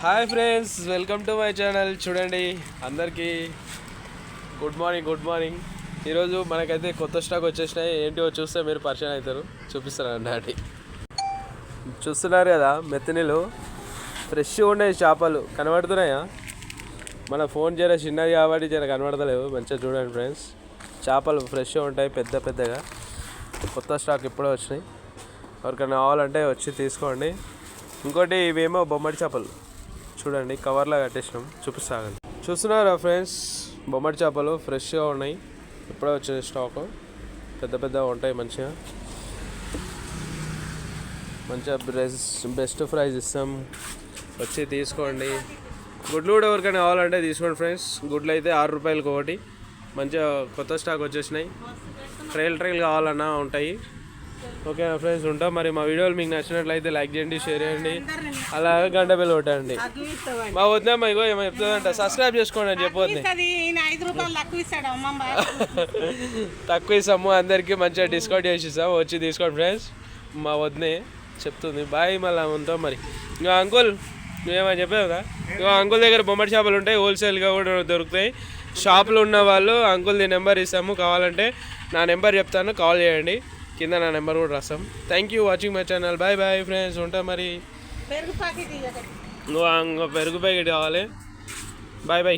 Hi friends, welcome to my channel. చూడండి, అందరికీ good morning. ఈరోజు మనకైతే కొత్త స్టాక్ వచ్చేసినాయి. ఏంటివో చూస్తే మీరు పరిచయం అవుతారు. చూపిస్తాను అన్నటి. చూస్తున్నారు కదా, మెత్తనీళ్ళు ఫ్రెష్గా ఉన్నాయి. చేపలు కనబడుతున్నాయా? మన ఫోన్ జర చిన్నది కాబట్టి జర కనబడతలేవు. మంచిగా చూడండి ఫ్రెండ్స్, చేపలు ఫ్రెష్గా ఉంటాయి, పెద్దగా. కొత్త స్టాక్ ఇప్పుడే వచ్చినాయి. ఎవరికైనా కావాలంటే వచ్చి తీసుకోండి. ఇంకోటి ఇవేమో బొమ్మడి చేపలు చూడండి, కవర్లా కట్టేసినాం. చూపిస్తాగండి. చూస్తున్నారా ఫ్రెండ్స్, బొమ్మడి చేపలు ఫ్రెష్గా ఉన్నాయి. ఇప్పుడే వచ్చిన స్టాక్, పెద్దగా ఉంటాయి. మంచిగా బెస్ట్ ప్రైస్ ఇస్తాం, వచ్చి తీసుకోండి. గుడ్లు కూడా ఎవరికైనా కావాలంటే తీసుకోండి ఫ్రెండ్స్. గుడ్లు అయితే 6 రూపాయలకి ఒకటి. మంచిగా కొత్త స్టాక్ వచ్చేసినాయి. ట్రైల్ కావాలన్నా ఉంటాయి. ఓకే ఫ్రెండ్స్, ఉంటాం. మరి మా వీడియోలు మీకు నచ్చినట్లయితే లైక్ చేయండి, షేర్ చేయండి, అలాగే గంట బెల్ కొట్టండి. మా వద్దామా ఇగో ఏమో చెప్తుందంట, సబ్స్క్రైబ్ చేసుకోండి అని చెప్పొద్దు. తక్కువ ఇస్తాము అందరికీ, మంచిగా డిస్కౌంట్ చేసి ఇస్తాము. వచ్చి తీసుకోండి ఫ్రెండ్స్. మా వద్దే చెప్తుంది. బాయ్, మళ్ళీ ఉంటాం. మరి ఇంకా అంకుల్ నువ్వేమని చెప్పావు కదా, ఇంకా అంకుల్ దగ్గర బొమ్మడి చేపలు ఉంటాయి, హోల్సేల్గా కూడా దొరుకుతాయి. షాప్లో ఉన్న వాళ్ళు అంకుల్ది నెంబర్ ఇస్తాము, కావాలంటే నా నెంబర్ చెప్తాను, కాల్ చేయండి. కింద నా నెంబర్ కూడా రాస్తాం. Thank you watching my channel. Bye friends, ఉంటా. మరి పెరుగు ప్యాకెట్ కావాలి. బాయ్.